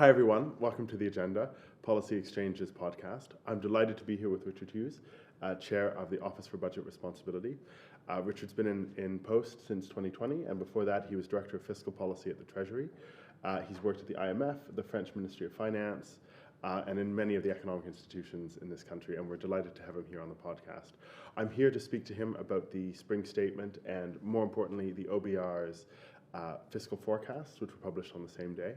Hi everyone, welcome to The Agenda, Policy Exchanges podcast. I'm delighted to be here with Richard Hughes, Chair of the Office for Budget Responsibility. Richard's been in post since 2020, and before that he was Director of Fiscal Policy at the Treasury. He's worked at the IMF, the French Ministry of Finance, and in many of the economic institutions in this country, and we're delighted to have him here on the podcast. I'm here to speak to him about the spring statement and, more importantly, the OBR's fiscal forecasts, which were published on the same day.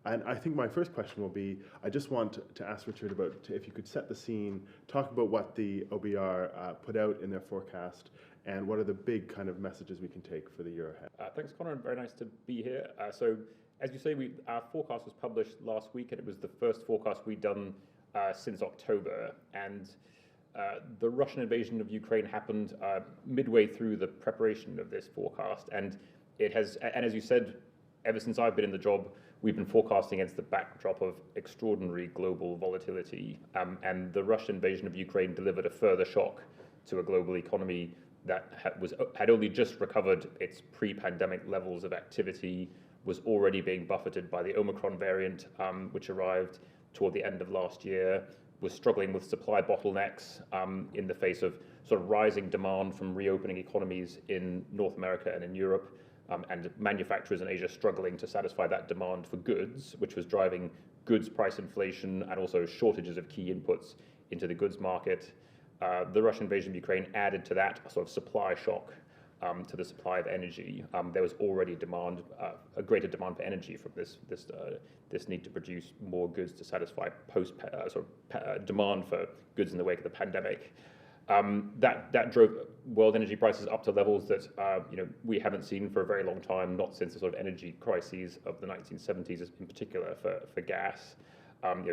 And I think my first question will be, I just want to ask Richard about, if you could set the scene, talk about what the OBR put out in their forecast, and what are the big kind of messages we can take for the year ahead. Thanks, Connor. Very nice to be here. So, as you say, our forecast was published last week, and it was the first forecast we'd done since October. And the Russian invasion of Ukraine happened midway through the preparation of this forecast, and it has, and as you said, ever since I've been in the job, we've been forecasting against the backdrop of extraordinary global volatility, and the Russian invasion of Ukraine delivered a further shock to a global economy that had only just recovered its pre-pandemic levels of activity, was already being buffeted by the Omicron variant, which arrived toward the end of last year, was struggling with supply bottlenecks in the face of sort of rising demand from reopening economies in North America and in Europe, and manufacturers in Asia struggling to satisfy that demand for goods, which was driving goods price inflation and also shortages of key inputs into the goods market. The Russian invasion of Ukraine added to that a sort of supply shock to the supply of energy. There was already a greater demand for energy from this need to produce more goods to satisfy demand for goods in the wake of the pandemic. That drove world energy prices up to levels that we haven't seen for a very long time, not since the sort of energy crises of the 1970s, in particular for gas.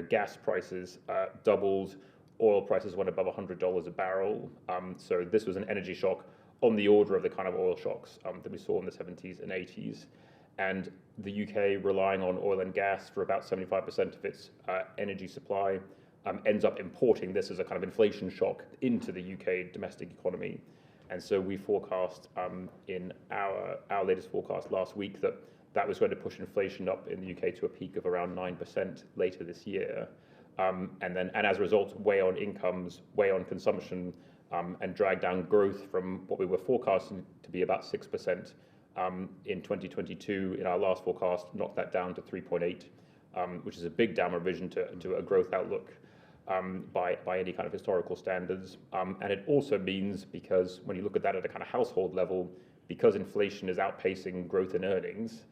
Gas prices doubled, oil prices went above $100 a barrel. So this was an energy shock on the order of the kind of oil shocks that we saw in the 70s and 80s. And the UK, relying on oil and gas for about 75% of its energy supply, ends up importing this as a kind of inflation shock into the UK domestic economy. And so we forecast in our latest forecast last week that was going to push inflation up in the UK to a peak of around 9% later this year. And as a result, weigh on incomes, weigh on consumption, and drag down growth from what we were forecasting to be about 6% in 2022. In our last forecast, knocked that down to 3.8, which is a big downward revision to a growth outlook by any kind of historical standards. And it also means, because when you look at that at a kind of household level, because inflation is outpacing growth in earnings,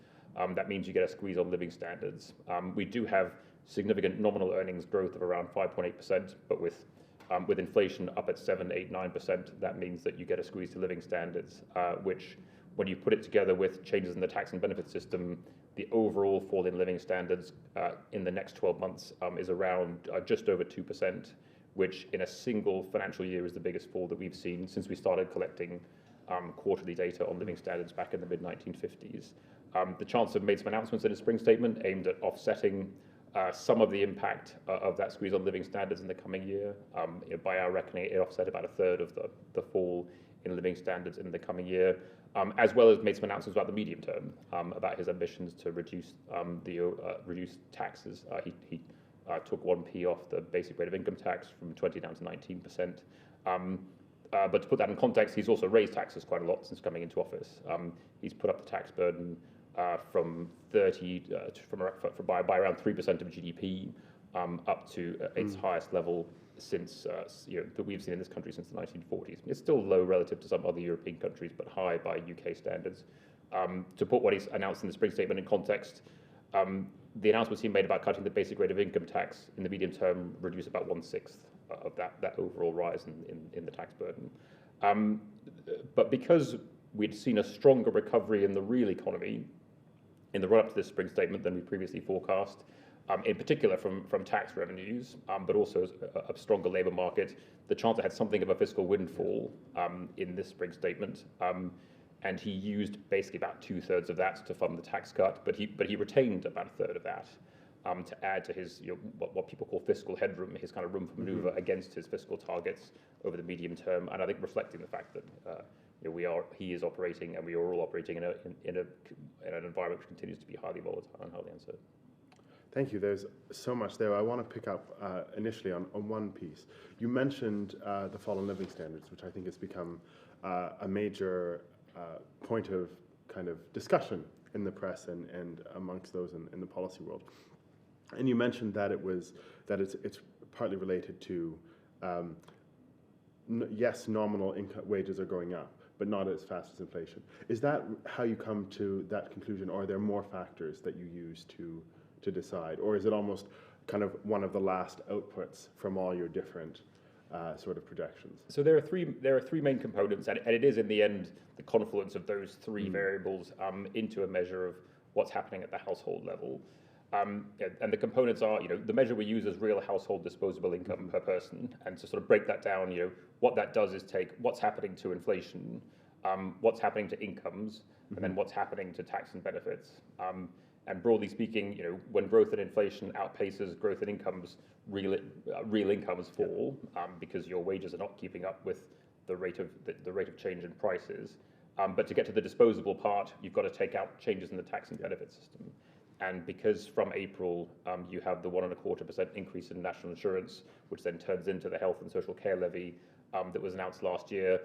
that means you get a squeeze on living standards. We do have significant nominal earnings growth of around 5.8%, but with inflation up at 7, 8, 9%, that means that you get a squeeze to living standards, which, when you put it together with changes in the tax and benefit system, the overall fall in living standards in the next 12 months is around just over 2%, which in a single financial year is the biggest fall that we've seen since we started collecting quarterly data on living standards back in the mid-1950s. The Chancellor made some announcements in his spring statement aimed at offsetting some of the impact of that squeeze on living standards in the coming year. By our reckoning, it offset about a third of the fall in living standards in the coming year, as well as made some announcements about the medium term, about his ambitions to reduce taxes. He took 1p off the basic rate of income tax from 20 down to 19%. But to put that in context, he's also raised taxes quite a lot since coming into office. He's put up the tax burden from 30 by around 3% of GDP up to its highest level since that we've seen in this country since the 1940s. It's still low relative to some other European countries, but high by UK standards. To put what he's announced in the spring statement in context, the announcements he made about cutting the basic rate of income tax in the medium term reduce about 1/6 of that overall rise in the tax burden. But because we'd seen a stronger recovery in the real economy in the run-up to this spring statement than we previously forecast, in particular from tax revenues, but also a stronger labour market, the Chancellor had something of a fiscal windfall in this spring statement, and he used basically about 2/3 of that to fund the tax cut, but he retained about a third of that to add to his what people call fiscal headroom, his kind of room for manoeuvre against his fiscal targets over the medium term, and I think reflecting the fact that he is operating, and we are all operating in an environment which continues to be highly volatile and highly uncertain. Thank you. There's so much there. I want to pick up initially on one piece. You mentioned the fall in living standards, which I think has become a major point of kind of discussion in the press and amongst those in the policy world. And you mentioned that it's partly related to yes, nominal wages are going up, but not as fast as inflation. Is that how you come to that conclusion, or are there more factors that you use to decide, or is it almost kind of one of the last outputs from all your different sort of projections? So there are three main components, and it is in the end the confluence of those three variables into a measure of what's happening at the household level. And the components are, the measure we use is real household disposable income per person, and to sort of break that down, what that does is take what's happening to inflation, what's happening to incomes, and then what's happening to tax and benefits. And broadly speaking, when growth in inflation outpaces growth in incomes, real incomes fall because your wages are not keeping up with the rate of change in prices. But to get to the disposable part, you've got to take out changes in the tax and benefit system. And because from April you have the 1.25% increase in national insurance, which then turns into the health and social care levy that was announced last year,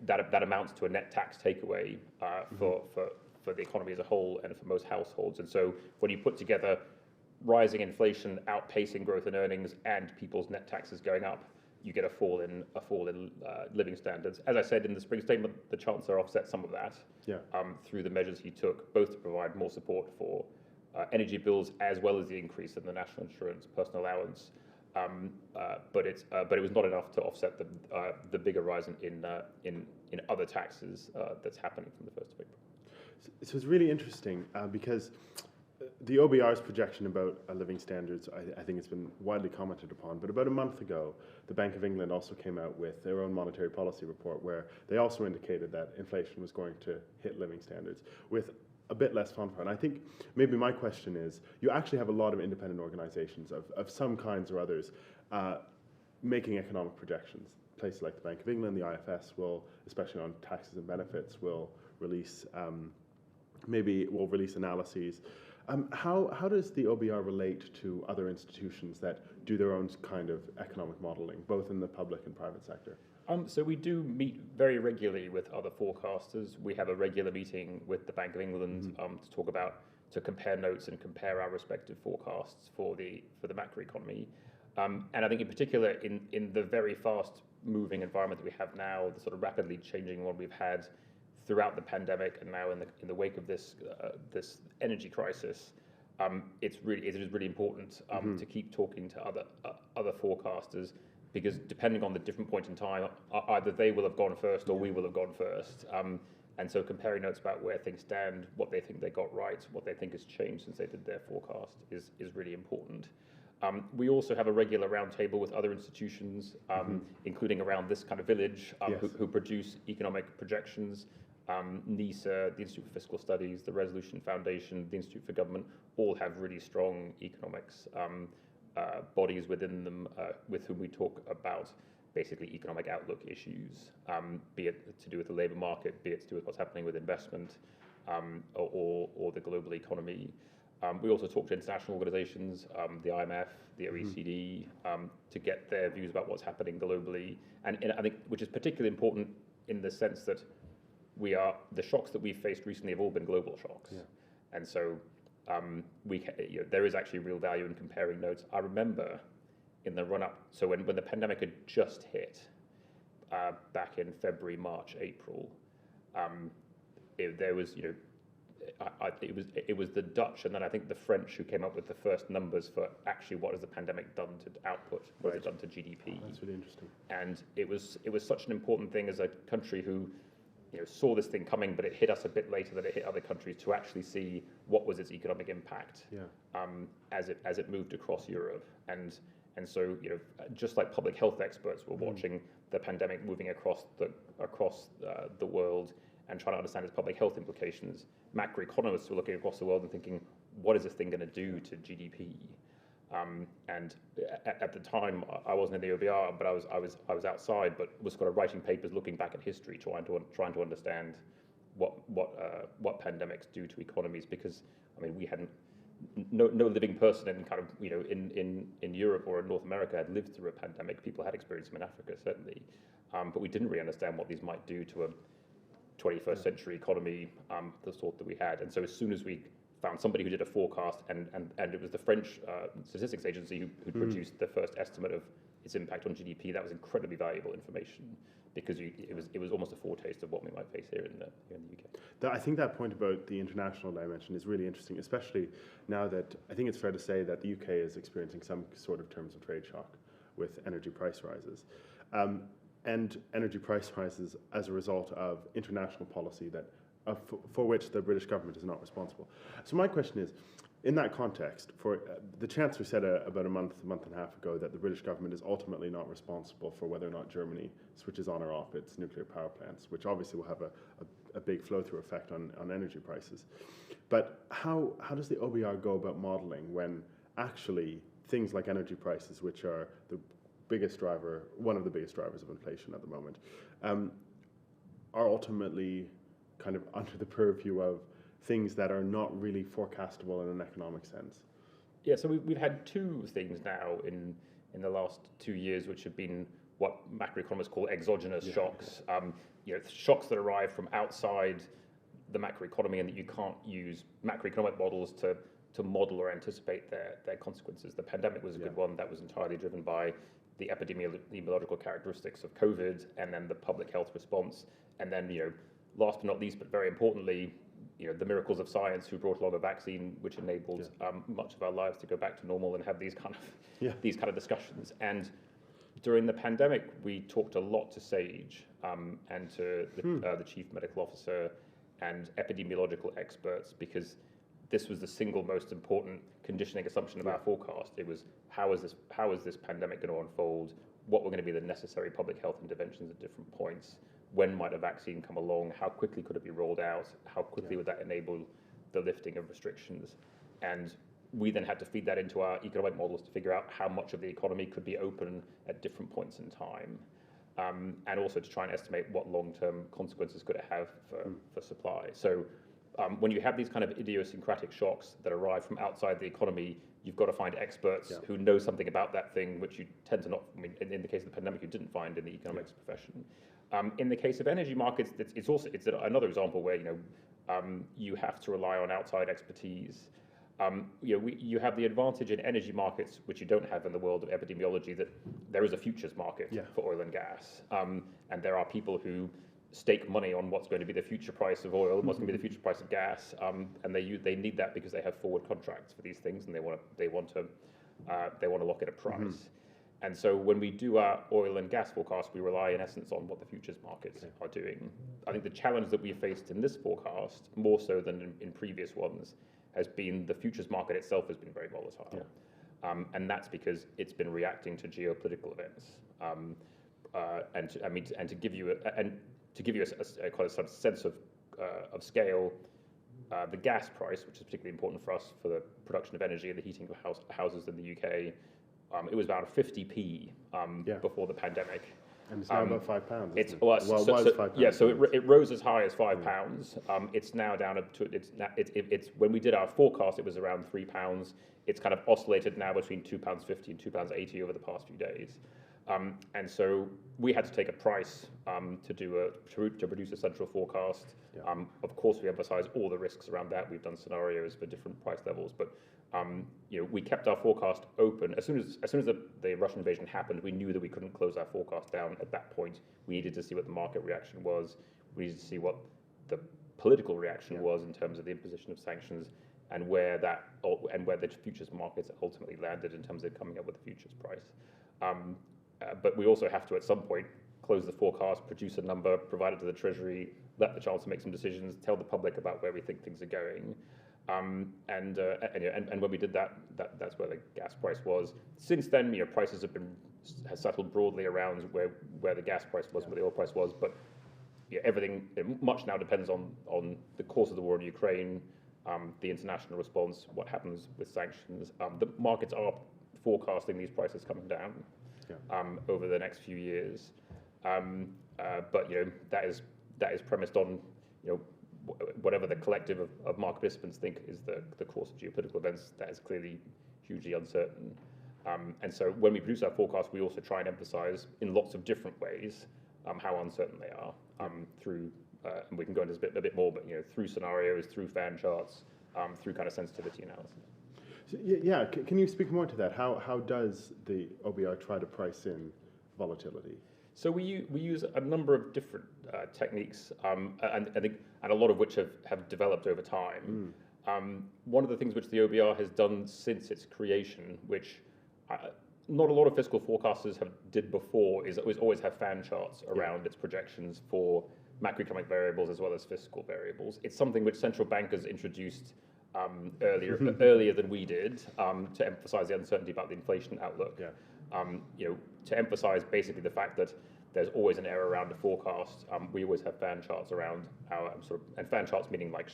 that amounts to a net tax takeaway for the economy as a whole and for most households. And so when you put together rising inflation outpacing growth in earnings and people's net taxes going up, you get a fall in living standards. As I said in the spring statement, the Chancellor offset some of that through the measures he took, both to provide more support for energy bills as well as the increase in the national insurance personal allowance. But it was not enough to offset the bigger rise in other taxes that's happening from the 1st of April. So it's really interesting because the OBR's projection about living standards, I think it's been widely commented upon, but about a month ago, the Bank of England also came out with their own monetary policy report where they also indicated that inflation was going to hit living standards with a bit less fanfare. And I think maybe my question is, you actually have a lot of independent organizations of some kinds or others making economic projections. Places like the Bank of England, the IFS will, especially on taxes and benefits, will release release analyses. How does the OBR relate to other institutions that do their own kind of economic modeling, both in the public and private sector? So we do meet very regularly with other forecasters. We have a regular meeting with the Bank of England to compare notes and compare our respective forecasts for the macroeconomy. And I think in particular in the very fast moving environment that we have now, the sort of rapidly changing one we've had throughout the pandemic and now in the wake of this energy crisis, it is really important to keep talking to other forecasters, because depending on the different point in time, either they will have gone first or we will have gone first. And so comparing notes about where things stand, what they think they got right, what they think has changed since they did their forecast is really important. We also have a regular roundtable with other institutions, including around this kind of village, who produce economic projections. NISA, the Institute for Fiscal Studies, the Resolution Foundation, the Institute for Government, all have really strong economics bodies within them with whom we talk about basically economic outlook issues, be it to do with the labour market, be it to do with what's happening with investment or the global economy. We also talk to international organisations, the IMF, the OECD, to get their views about what's happening globally, and I think which is particularly important in the sense that the shocks that we've faced recently have all been global shocks, and so there is actually real value in comparing notes. I remember in the run-up, so when the pandemic had just hit back in February, March, April, there was it was the Dutch and then I think the French who came up with the first numbers for actually what has the pandemic done to output, what has it done to GDP. That's really interesting. And it was such an important thing as a country who saw this thing coming, but it hit us a bit later than it hit other countries, to actually see what was its economic impact as it moved across Europe. And so just like public health experts were watching the pandemic moving across the world and trying to understand its public health implications, macroeconomists were looking across the world and thinking, what is this thing going to do to GDP? And at the time, I wasn't in the OBR, but I was outside, but was kind of writing papers, looking back at history, trying to understand what pandemics do to economies, because I mean we hadn't no living person in kind of, in Europe or in North America had lived through a pandemic. People had experienced them in Africa, certainly. But we didn't really understand what these might do to a 21st century economy, the sort that we had. And so as soon as we found somebody who did a forecast, and it was the French statistics agency who produced the first estimate of its impact on GDP, that was incredibly valuable information, because it was almost a foretaste of what we might face here in the UK. I think that point about the international dimension is really interesting, especially now that I think it's fair to say that the UK is experiencing some sort of terms of trade shock with energy price rises. And energy price rises as a result of international policy that for which the British government is not responsible. So my question is, in that context, for the Chancellor said about a month and a half ago that the British government is ultimately not responsible for whether or not Germany switches on or off its nuclear power plants, which obviously will have a big flow-through effect on energy prices. But how does the OBR go about modelling when actually things like energy prices, which are one of the biggest drivers of inflation at the moment, are ultimately kind of under the purview of things that are not really forecastable in an economic sense? Yeah, so we've had two things now in the last 2 years, which have been what macroeconomists call exogenous shocks. Shocks that arrive from outside the macroeconomy, and that you can't use macroeconomic models to model or anticipate their consequences. The pandemic was a good one. That was entirely driven by the epidemiological characteristics of COVID, and then the public health response, and then last but not least, but very importantly, the miracles of science, who brought along a vaccine which enabled much of our lives to go back to normal and have these kind of discussions. And during the pandemic, we talked a lot to SAGE and to the chief medical officer and epidemiological experts, because this was the single most important conditioning assumption of our forecast. It was, how is this pandemic going to unfold? What were going to be the necessary public health interventions at different points? When might a vaccine come along? How quickly could it be rolled out? How quickly would that enable the lifting of restrictions? And we then had to feed that into our economic models to figure out how much of the economy could be open at different points in time, and also to try and estimate what long-term consequences could it have for supply. So when you have these kind of idiosyncratic shocks that arrive from outside the economy, you've got to find experts who know something about that thing, which you tend to not, in the case of the pandemic, you didn't find in the economics profession. In the case of energy markets, it's another example where you have to rely on outside expertise. You have the advantage in energy markets, which you don't have in the world of epidemiology, that there is a futures market for oil and gas, and there are people who stake money on what's going to be the future price of oil, what's going to be the future price of gas, and they need that because they have forward contracts for these things, and they want to lock in a price. And so when we do our oil and gas forecast, we rely in essence on what the futures markets are doing. I think the challenge that we faced in this forecast, more so than in previous ones, has been the futures market itself has been very volatile. And that's because it's been reacting to geopolitical events. And to give you a kind of sense of scale, the gas price, which is particularly important for us for the production of energy and the heating of houses in the UK, it was about 50p before the pandemic. And it's now about £5. It's £5. Yeah, so it rose as high as £5. It's now down to it's when we did our forecast, it was around £3. It's kind of oscillated now between £2.50 and £2.80 over the past few days. And so we had to take a price to produce a central forecast. Of course, we emphasize all the risks around that. We've done scenarios for different price levels, but we kept our forecast open. As soon as the Russian invasion happened, we knew that we couldn't close our forecast down at that point. We needed to see what the market reaction was. We needed to see what the political reaction was in terms of the imposition of sanctions, and where the futures markets ultimately landed in terms of coming up with the futures price. But we also have to, at some point, close the forecast, produce a number, provide it to the Treasury, let the Chancellor make some decisions, tell the public about where we think things are going. And when we did that, that's where the gas price was. Since then, prices has settled broadly around where the gas price was, where the oil price was. But everything much now depends on the course of the war in Ukraine, the international response, what happens with sanctions. The markets are forecasting these prices coming down over the next few years, but that is premised on whatever the collective of market participants think is the course of geopolitical events, that is clearly hugely uncertain. And so when we produce our forecast, we also try and emphasize in lots of different ways how uncertain they are through, and we can go into this a bit more, but through scenarios, through fan charts, through kind of sensitivity analysis. So, yeah, can you speak more to that? How does the OBR try to price in volatility? So we use a number of different techniques, and a lot of which have developed over time. One of the things which the OBR has done since its creation, which not a lot of fiscal forecasters did before, is always have fan charts around its projections for macroeconomic variables as well as fiscal variables. It's something which central bankers introduced earlier than we did to emphasize the uncertainty about the inflation outlook. To emphasize basically the fact that there's always an error around a forecast. We always have fan charts around our and fan charts meaning like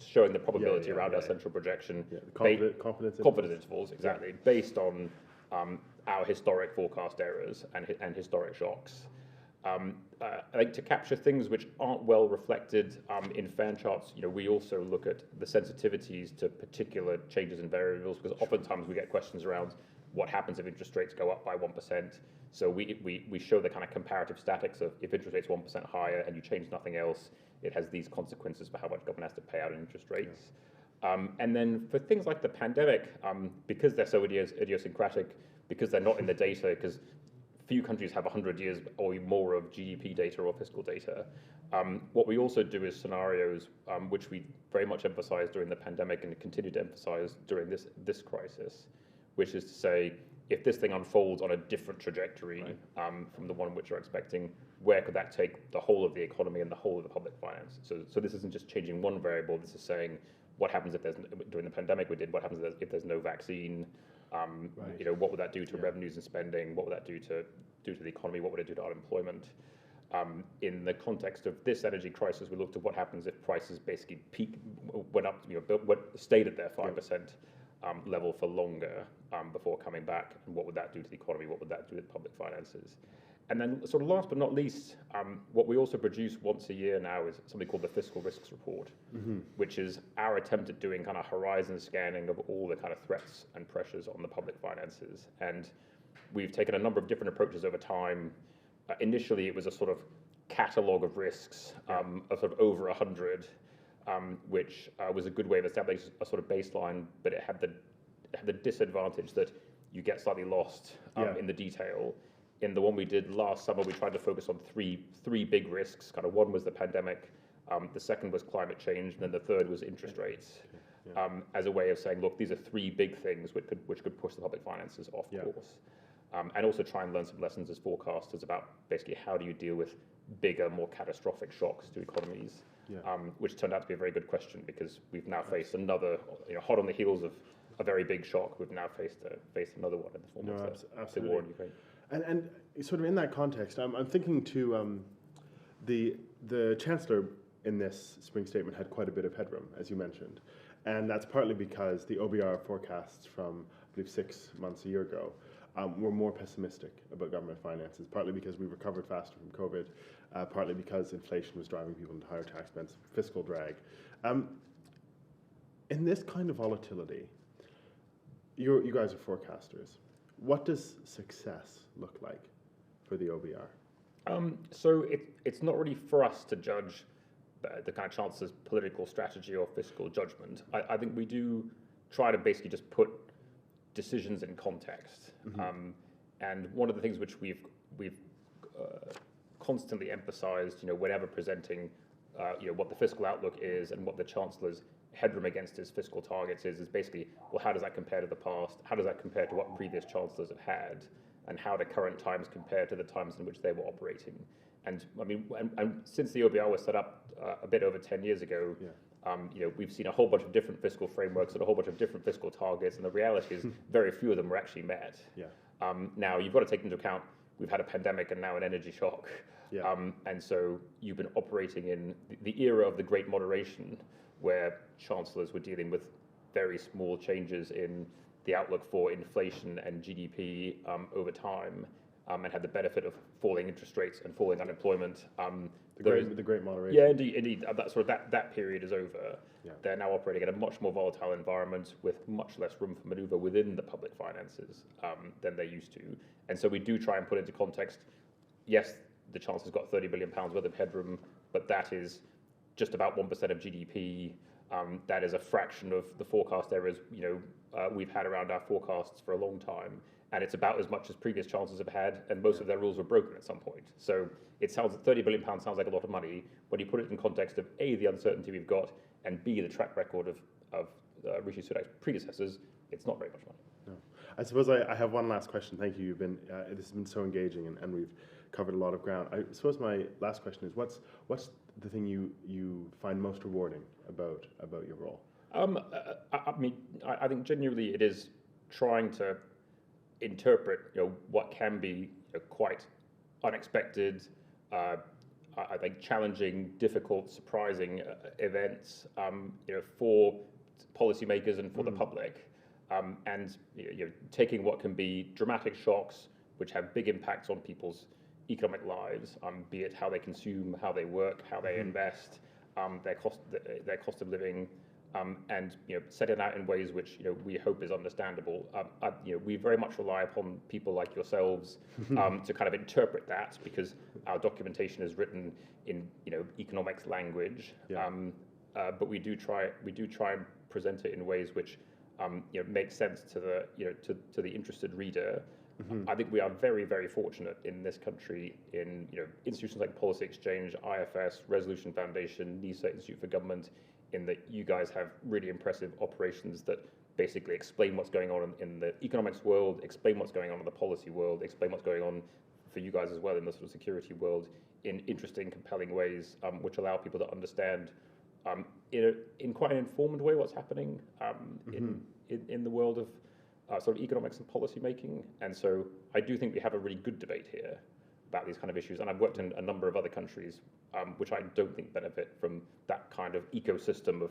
showing the probability around our central projection. Confidence intervals, exactly, based on our historic forecast errors and historic shocks. I think to capture things which aren't well reflected in fan charts, we also look at the sensitivities to particular changes in variables, because oftentimes we get questions around what happens if interest rates go up by 1%. So we show the kind of comparative statics of if interest rates 1% higher and you change nothing else, it has these consequences for how much government has to pay out in interest rates. And then for things like the pandemic, because they're so idiosyncratic, because they're not in the data, because few countries have 100 years or more of GDP data or fiscal data. What we also do is scenarios, which we very much emphasized during the pandemic and continue to emphasize during this crisis, which is to say, if this thing unfolds on a different trajectory from the one which you're expecting, where could that take the whole of the economy and the whole of the public finance? So this isn't just changing one variable. This is saying, what happens if during the pandemic we did, what happens if there's no vaccine? What would that do to revenues and spending? What would that do to the economy? What would it do to unemployment? In the context of this energy crisis, we looked at what happens if prices basically went up, stayed at their 5% level for longer before coming back, and what would that do to the economy? What would that do to public finances? And then, sort of last but not least, what we also produce once a year now is something called the Fiscal Risks Report, which is our attempt at doing kind of horizon scanning of all the kind of threats and pressures on the public finances. And we've taken a number of different approaches over time. Initially, it was a sort of catalogue of risks of sort of over 100, which was a good way of establishing a sort of baseline, but it had the disadvantage that you get slightly lost in the detail. In the one we did last summer, we tried to focus on three big risks. Kind of one was the pandemic, the second was climate change, and then the third was interest rates. As a way of saying, look, these are three big things which could push the public finances off course. And also try and learn some lessons as forecasters about basically how do you deal with bigger, more catastrophic shocks to economies, which turned out to be a very good question, because we've now faced another, hot on the heels of a very big shock, we've now faced another one in the form of the war in Ukraine. And sort of in that context, I'm thinking to the Chancellor in this spring statement had quite a bit of headroom, as you mentioned. And that's partly because the OBR forecasts from, I believe, 6 months, a year ago, were more pessimistic about government finances, partly because we recovered faster from COVID, partly because inflation was driving people into higher tax payments, fiscal drag. In this kind of volatility, you guys are forecasters. What does success look like for the OBR? So it's not really for us to judge the kind of Chancellor's political strategy or fiscal judgment. I think we do try to basically just put decisions in context. And one of the things which we've constantly emphasized, whenever presenting, what the fiscal outlook is and what the Chancellor's headroom against his fiscal targets is basically, well, how does that compare to the past? How does that compare to what previous chancellors have had? And how do current times compare to the times in which they were operating? And I mean, and since the OBR was set up a bit over 10 years ago, we've seen a whole bunch of different fiscal frameworks and a whole bunch of different fiscal targets, and the reality is very few of them were actually met. Now, you've got to take into account, we've had a pandemic and now an energy shock. And so you've been operating in the era of the Great Moderation, where chancellors were dealing with very small changes in the outlook for inflation and GDP over time. and had the benefit of falling interest rates and falling unemployment. The great moderation. Yeah, indeed. That period is over. Yeah. They're now operating in a much more volatile environment with much less room for maneuver within the public finances than they used to. And so we do try and put into context, yes, the Chancellor's got £30 billion worth of headroom, but that is just about 1% of GDP. That is a fraction of the forecast errors we've had around our forecasts for a long time. And it's about as much as previous chancellors have had, and most of their rules were broken at some point. So it sounds £30 billion sounds like a lot of money when you put it in context of A, the uncertainty we've got, and B, the track record of Rishi Sunak's predecessors. It's not very much money. No. I suppose I have one last question. Thank you. This has been so engaging, and we've covered a lot of ground. I suppose my last question is, what's the thing you find most rewarding about your role? I think genuinely it is trying to interpret what can be quite unexpected, I think challenging, difficult, surprising events for policymakers and for the public, and taking what can be dramatic shocks which have big impacts on people's economic lives, be it how they consume, how they work, how they invest, their cost of living, and setting out in ways which we hope is understandable. We very much rely upon people like yourselves to kind of interpret that, because our documentation is written in economics language. Yeah. But we do try and present it in ways which make sense to the interested reader. I think we are very, very fortunate in this country in institutions like Policy Exchange, IFS, Resolution Foundation, NISA, Institute for Government, in that you guys have really impressive operations that basically explain what's going on in the economics world, explain what's going on in the policy world, explain what's going on for you guys as well in the sort of security world in interesting, compelling ways, which allow people to understand in quite an informed way what's happening in the world of sort of economics and policy making. And so I do think we have a really good debate here about these kind of issues. And I've worked in a number of other countries which I don't think benefit from that kind of ecosystem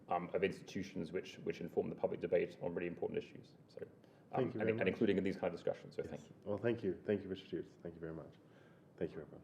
of institutions which inform the public debate on really important issues. So, and including in these kind of discussions. So yes. Thank you. Well, thank you. Thank you, Richard Hughes. Thank you very much. Thank you, everyone.